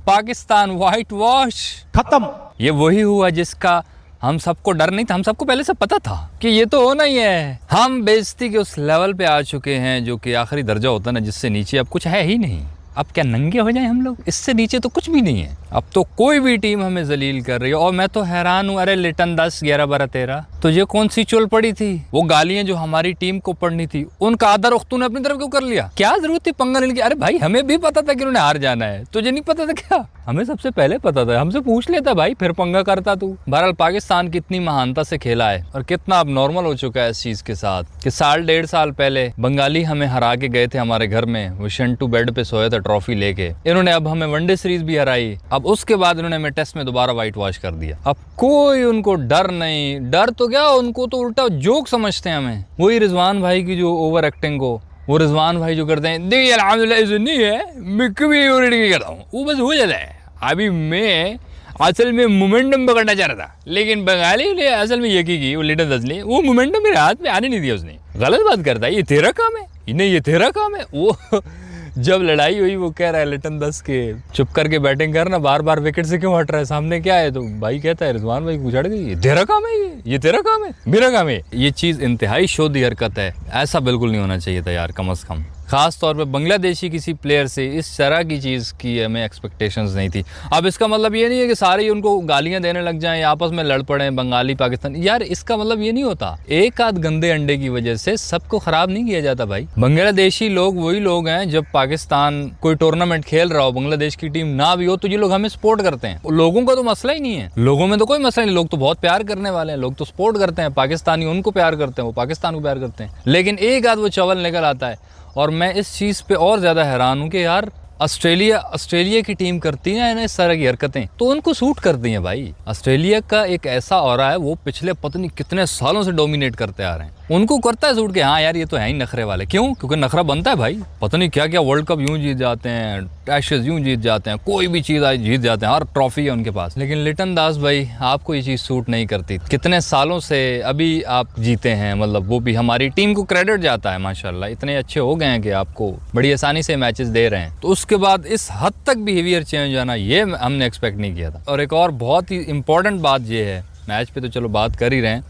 Pakistan white wash खत्म। ये वही हुआ जिसका हम सबको डर नहीं था, हम सबको पहले से पता था कि ये तो होना ही है। हम बेइज्जती के उस लेवल पे आ चुके हैं जो कि आखिरी दर्जा होता है ना, जिससे नीचे अब कुछ है ही नहीं। अब क्या नंगे हो जाएं हम लोग? इससे नीचे तो कुछ भी नहीं है। अब तो कोई भी टीम हमें जलील कर रही है और मैं तो हैरान हूँ। अरे लिटन 10 11 12 13 तो ये कौन सी चोल पड़ी थी? वो गालियां जो हमारी टीम को पड़नी थी उनका आदर उख्तू ने अपनी तरफ क्यों कर लिया? क्या जरूरत थी पंगा लेने की? अरे भाई हमें भी पता था कि उन्होंने हार जाना है, तुझे नहीं पता था क्या? हमें सबसे पहले पता था, हमसे पूछ लेता भाई, फिर पंगा करता तू। बहरहाल पाकिस्तान कितनी महानता से खेला है और कितना अब नॉर्मल हो चुका है इस चीज के साथ कि साल 1.5 साल पहले बंगाली हमें हरा के गए थे हमारे घर में, वो शंटू बेड पे सोया था ट्रॉफी लेके। इन्होंने अब हमें वनडे सीरीज भी हराई, अब उसके बाद इन्होंने हमें टेस्ट में दोबारा व्हाइट वॉश कर दिया। अब कोई उनको डर नहीं, डर तो क्या, उनको तो उल्टा जोक समझते हैं हमें। वही रिजवान भाई की जो ओवर एक्टिंग को, वो रिजवान भाई जो करते हैं, देखिए अल्हम्दुलिल्लाह ऐसे नहीं है, मैं कभी ओवर एक्टिंग करता हूँ, वो बस हो जाता है। अभी मैं असल में मोमेंटम पकड़ना चाह रहा था, लेकिन बंगाली ने असल में ये की वो लिटन 10 ने वो मोमेंटम मेरे हाथ में आने नहीं दिया। उसने गलत बात करता है, ये तेरा काम है, नहीं ये तेरा काम है। वो जब लड़ाई हुई वो कह रहा है लिटन 10 के चुप करके बैटिंग करना, बार बार विकेट से क्यों हट रहा है, सामने क्या है? तो भाई कहता है रिजवान भाई पूछा ये तेरा काम है, ये तेरा काम है, मेरा काम है। ये चीज इंतहाई शोधी हरकत है, ऐसा बिल्कुल नहीं होना चाहिए था यार, कम अज कम। खास तौर पे बांग्लादेशी किसी प्लेयर से इस तरह की चीज़ की हमें एक्सपेक्टेशंस नहीं थी। अब इसका मतलब ये नहीं है कि सारे ही उनको गालियां देने लग जाएं, आपस में लड़ पड़े बंगाली पाकिस्तान। यार इसका मतलब ये नहीं होता, एक आध गंदे अंडे की वजह से सबको खराब नहीं किया जाता भाई। बांग्लादेशी लोग वही लोग हैं, जब पाकिस्तान कोई टूर्नामेंट खेल रहा हो, बांग्लादेश की टीम ना भी हो, तो ये लोग हमें सपोर्ट करते हैं। लोगों का तो मसला ही नहीं है, लोगों में तो कोई मसला नहीं, लोग तो बहुत प्यार करने वाले हैं, लोग तो सपोर्ट करते हैं, पाकिस्तानी उनको प्यार करते हैं, वो पाकिस्तान को प्यार करते हैं। लेकिन एक आध वो चवल निकल आता है। और मैं इस चीज़ पे और ज़्यादा हैरान हूँ कि यार ऑस्ट्रेलिया की टीम करती है ना इस तरह की हरकतें, तो उनको सूट करती हैं भाई। ऑस्ट्रेलिया का एक ऐसा ऑरा है, वो पिछले पता नहीं कितने सालों से डोमिनेट करते आ रहे हैं, उनको करता है सूट के हाँ यार ये तो है ही नखरे वाले। क्यों? क्योंकि नखरा बनता है भाई, पता नहीं क्या क्या वर्ल्ड कप यूं जीत जाते हैं, एशेज यूं जीत जाते हैं, कोई भी चीज़ आज जीत जाते हैं, हर ट्रॉफी है उनके पास। लेकिन लिटन दास भाई आपको ये चीज़ सूट नहीं करती, कितने सालों से अभी आप जीते हैं, मतलब वो भी हमारी टीम को क्रेडिट जाता है माशाल्लाह, इतने अच्छे हो गए हैं कि आपको बड़ी आसानी से मैचेस दे रहे हैं। तो उसके बाद इस हद तक बिहेवियर चेंज आना ये हमने एक्सपेक्ट नहीं किया था। और एक और बहुत ही इंपॉर्टेंट बात ये है, मैच पे तो चलो बात कर ही रहे हैं,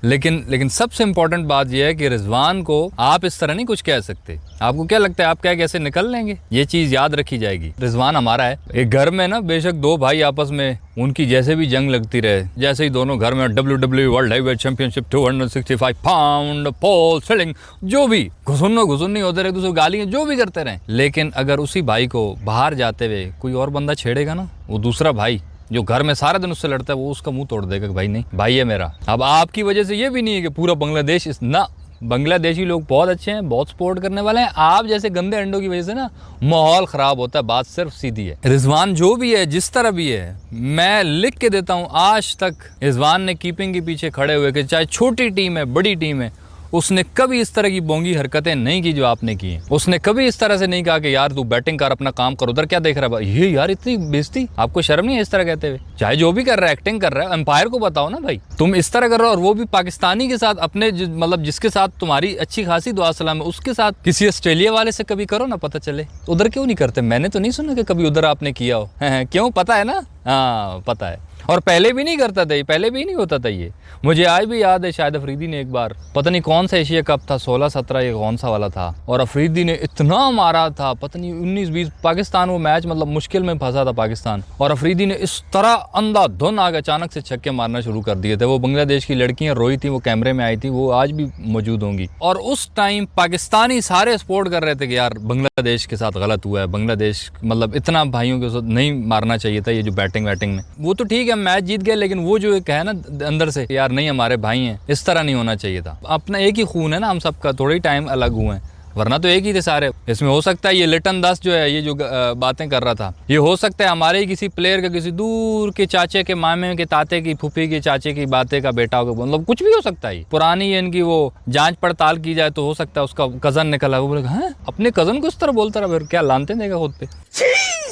लेकिन सबसे इंपॉर्टेंट बात यह है कि रिजवान को आप इस तरह नहीं कुछ कह सकते। आपको क्या लगता है आप क्या कैसे निकल लेंगे? ये चीज याद रखी जाएगी। रिजवान हमारा है, एक घर में ना बेशक दो भाई आपस में उनकी जैसे भी जंग लगती रहे, जैसे ही दोनों घर में WWE World Heavyweight Championship 265 pound पोल सेलिंग जो भी घुसुन्नी होते रहे, दूसरे गालियां जो भी करते रहे, लेकिन अगर उसी भाई को बाहर जाते हुए कोई और बंदा छेड़ेगा ना, वो दूसरा भाई जो घर में सारा दिन उससे लड़ता है, वो उसका मुंह तोड़ देगा कि भाई नहीं भाई है मेरा। अब आपकी वजह से ये भी नहीं है कि पूरा बांग्लादेश ना, बांग्लादेशी लोग बहुत अच्छे हैं, बहुत सपोर्ट करने वाले हैं, आप जैसे गंदे अंडों की वजह से ना माहौल खराब होता है। बात सिर्फ सीधी है। रिजवान जो भी है, जिस तरह भी है, मैं लिख के देता हूँ, आज तक रिजवान ने कीपिंग के पीछे खड़े हुए कि चाहे छोटी टीम है बड़ी टीम है, उसने कभी इस तरह की बोंगी हरकतें नहीं की जो आपने की हैं। उसने कभी इस तरह से नहीं कहा कि यार तू बैटिंग कर, अपना काम कर, उधर क्या देख रहा है ये यार, इतनी बेइज्जती, आपको शर्म नहीं है इस तरह कहते हुए? चाहे जो भी कर रहा है, एक्टिंग कर रहा है, एम्पायर को बताओ ना भाई, तुम इस तरह कर रहे हो, और वो भी पाकिस्तानी के साथ, अपने मतलब जिसके साथ तुम्हारी अच्छी खासी दुआ सलाम है, उसके साथ किसी ऑस्ट्रेलिया वाले से कभी करो ना, पता चले। उधर क्यों नहीं करते? मैंने तो नहीं सुना कि कभी उधर आपने किया हो। क्यों? पता है ना? हाँ पता है, और पहले भी नहीं करता था, पहले भी नहीं होता था ये। मुझे आज भी याद है, शायद अफरीदी ने एक बार, पता नहीं कौन सा एशिया कप था, 16-17 ये कौन सा वाला था, और अफरीदी ने इतना मारा था, पता नहीं 19-20 पाकिस्तान, वो मैच मतलब मुश्किल में फंसा था पाकिस्तान, और अफरीदी ने इस तरह अंधाधुन आगे अचानक से छक्के मारना शुरू कर दिए थे। वो बांग्लादेश की लड़कियां रोई थी, वो कैमरे में आई थी, वो आज भी मौजूद होंगी। और उस टाइम पाकिस्तानी सारे सपोर्ट कर रहे थे कि यार बांग्लादेश के साथ गलत हुआ है, बांग्लादेश मतलब इतना भाइयों के साथ नहीं मारना चाहिए था, ये जो बैटिंग में। वो तो ठीक है मैच जीत गए, लेकिन वो जो एक है ना अंदर से, यार नहीं हमारे भाई हैं, इस तरह नहीं होना चाहिए था। अपना एक ही खून है ना हम सबका, थोड़ी टाइम अलग हुए हैं, वरना तो एक ही थे सारे। इसमें हो सकता है ये लिटन 10 जो है, ये जो बातें कर रहा था, ये हो सकता है हमारे ही किसी प्लेयर का, किसी दूर के चाचे के, मामे के, ताते की, फूफी के, चाचे की बातें का बेटा होगा, मतलब कुछ भी हो सकता है। पुरानी इनकी वो जांच पड़ताल की जाए तो हो सकता है उसका कजन निकला। वो बोलेगा हाँ अपने कजन को इस तरह बोलता रहा, क्या लानते देगा खुद पे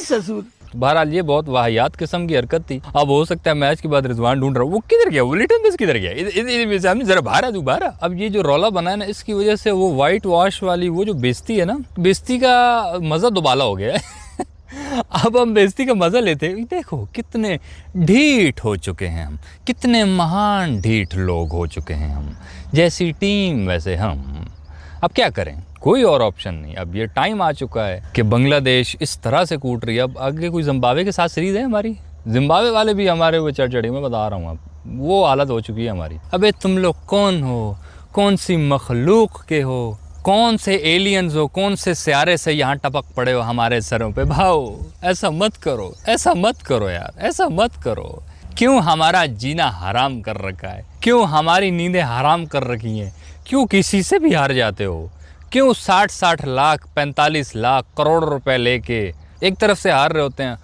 ससुर। बहरहाल ये बहुत वाहियात किस्म की हरकत थी। अब हो सकता है मैच के बाद रिजवान ढूंढ रहा हूँ वो किधर गया, वो लिटन 10 किधर गया, जरा बाहर तू बाहर। अब ये जो रौला बना है ना, इसकी वजह से वो व्हाइट वॉश वाली वो जो बेइज्जती है ना, बेइज्जती का मजा दोबाला हो गया है। अब हम बेइज्जती का मज़ा लेते हैं। देखो कितने ढीठ हो चुके हैं हम, कितने महान ढीठ लोग हो चुके हैं हम। जैसी टीम वैसे हम। अब क्या करें, कोई और ऑप्शन नहीं। अब ये टाइम आ चुका है कि बांग्लादेश इस तरह से कूट रही है। अब आगे कोई जिम्बाब्वे के साथ सीरीज़ है हमारी, जिम्बाब्वे वाले भी हमारे वो चढ़ चढ़ी, मैं बता रहा हूँ, अब वो हालत हो चुकी है हमारी। अबे तुम लोग कौन हो, कौन सी मखलूक के हो, कौन से एलियंस हो, कौन से सियारे से यहाँ टपक पड़े हो हमारे सरों पे। भाओ ऐसा मत करो, ऐसा मत करो यार, ऐसा मत करो। क्यों हमारा जीना हराम कर रखा है, क्यों हमारी नींदें हराम कर रखी हैं, क्यों किसी से भी हार जाते हो, क्यों 60-60 लाख 45 लाख करोड़ रुपए लेके एक तरफ से हार रहे होते हैं,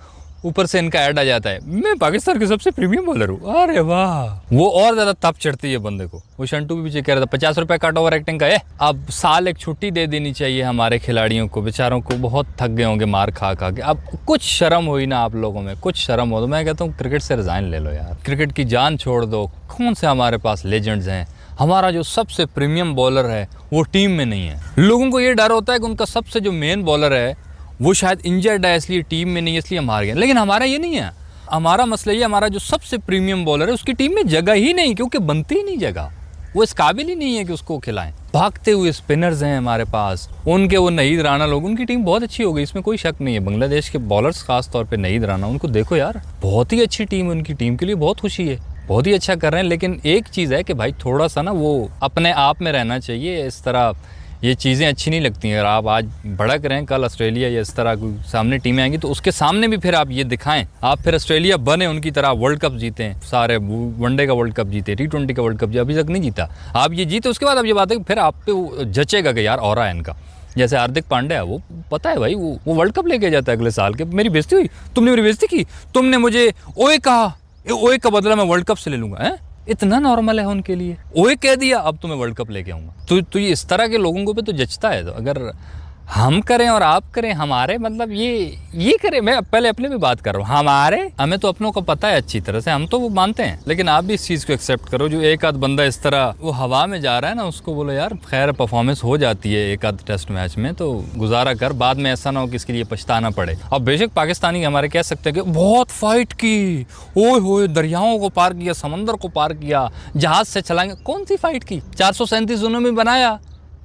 ऊपर से इनका ऐड आ जाता है मैं पाकिस्तान के सबसे प्रीमियम बॉलर हूँ। अरे वाह, वो और ज़्यादा तप चढ़ती है बंदे को। वो शंटू भी पीछे कह रहा था 50 रुपये कट ओवर एक्टिंग का है। अब साल एक छुट्टी दे देनी चाहिए हमारे खिलाड़ियों को, बेचारों को बहुत थक गए होंगे मार खा खा के। अब कुछ शर्म हुई ना आप लोगों में, कुछ शर्म हो तो मैं कहता हूँ क्रिकेट से रिज़ाइन ले लो यार, क्रिकेट की जान छोड़ दो। कौन से हमारे पास लेजेंड्स हैं, हमारा जो सबसे प्रीमियम बॉलर है वो टीम में नहीं है। लोगों को ये डर होता है कि उनका सबसे जो मेन बॉलर है वो शायद इंजर्ड है, इसलिए टीम में नहीं है, इसलिए हम हार गए। लेकिन हमारा ये नहीं है, हमारा मसला ये, हमारा जो सबसे प्रीमियम बॉलर है उसकी टीम में जगह ही नहीं, क्योंकि बनती ही नहीं जगह, वो इस काबिल ही नहीं है कि उसको खिलाएं। भागते हुए स्पिनर्स हैं हमारे पास, उनके वो नहीद राना लोग, उनकी टीम बहुत अच्छी हो गई, इसमें कोई शक नहीं है। बांग्लादेश के बॉलर्स खास तौर पे नहीद राना, उनको देखो यार, बहुत ही अच्छी टीम है उनकी, टीम के लिए बहुत खुशी है, बहुत ही अच्छा कर रहे हैं। लेकिन एक चीज़ है कि भाई थोड़ा सा ना वो अपने आप में रहना चाहिए। इस तरह ये चीज़ें अच्छी नहीं लगती हैं। अगर आप आज भड़क रहे हैं, कल ऑस्ट्रेलिया या इस तरह सामने टीमें आएंगी तो उसके सामने भी फिर आप ये दिखाएं, आप फिर ऑस्ट्रेलिया बने उनकी तरह, वर्ल्ड कप जीतें, सारे वनडे का वर्ल्ड कप जीते, T20 का वर्ल्ड कप जीते, अभी तक नहीं जीता, आप ये जीते, उसके बाद अब ये बात है कि फिर आप पे जचेगा कि यार और है इनका। जैसे हार्दिक पांड्या, वो पता है भाई, वो वर्ल्ड कप लेके जाता है अगले साल के। मेरी बेइज्जती हुई, तुमने मेरी बेइज्जती की, तुमने मुझे ओए कहा, ओए का बदला मैं वर्ल्ड कप से ले लूंगा, है इतना नॉर्मल है उनके लिए। ओए कह दिया, अब तो मैं वर्ल्ड कप लेके आऊंगा। तो ये इस तरह के लोगों को पे तो जचता है। तो अगर हम करें और आप करें, हमारे मतलब ये करें, मैं पहले अपने भी बात कर रहा हूँ, हमें तो अपनों को पता है अच्छी तरह से, हम तो वो मानते हैं। लेकिन आप भी इस चीज़ को एक्सेप्ट करो, जो एक आध बंदा इस तरह वो हवा में जा रहा है ना, उसको बोलो यार खैर परफॉर्मेंस हो जाती है एक आध टेस्ट मैच में, तो गुजारा कर, बाद में ऐसा ना हो कि इसके लिए पछताना पड़े। अब बेशक पाकिस्तानी हमारे कह सकते हैं कि बहुत फाइट की, ओए होए दरियाओं को पार किया, समंदर को पार किया, जहाज से चलाएंगे, कौन सी फाइट की, 437 उन्होंने बनाया,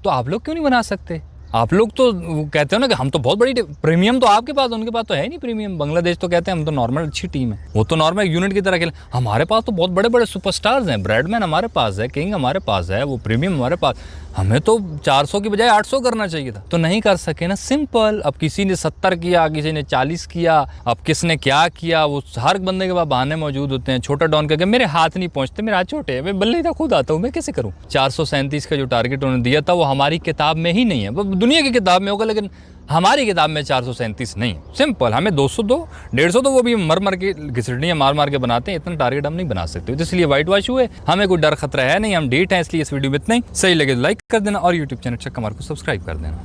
तो आप लोग क्यों नहीं बना सकते? आप लोग तो कहते हो ना कि हम तो बहुत बड़ी प्रीमियम, तो आपके पास, उनके पास तो है नहीं प्रीमियम। बांग्लादेश तो कहते हैं हम तो नॉर्मल अच्छी टीम है, वो तो नॉर्मल यूनिट की तरह खेले। हमारे पास तो बहुत बड़े बड़े सुपरस्टार्स हैं, ब्रैडमैन हमारे पास है, किंग हमारे पास है, वो प्रीमियम हमारे पास। हमें तो 400 की बजाय 800 करना चाहिए था, तो नहीं कर सके ना, सिंपल। अब किसी ने 70 किया, किसी ने 40 किया, अब किसने क्या किया, वो हर बंदे के पास बहाने मौजूद होते हैं। छोटा डॉन करके मेरे हाथ नहीं पहुंचते, मेरे हाथ छोटे हैं, मैं बल्ले था खुद आता हूँ, मैं कैसे करूँ। 437 का जो टारगेट उन्होंने दिया था वो हमारी किताब में ही नहीं है, वो दुनिया की किताब में होगा, लेकिन हमारी किताब में 437 नहीं। सिंपल, हमें 202 150 तो वो भी मर के घिसड़ियाँ मार के बनाते हैं, इतना टारगेट हम नहीं बना सकते। तो इसलिए वाइट वॉश हुए, हमें कोई डर खतरा है नहीं, हम ढीठ हैं। इसलिए इस वीडियो में इतना ही। सही लगे तो लाइक कर देना और यूट्यूब चैनल चक्का मार को सब्सक्राइब कर देना।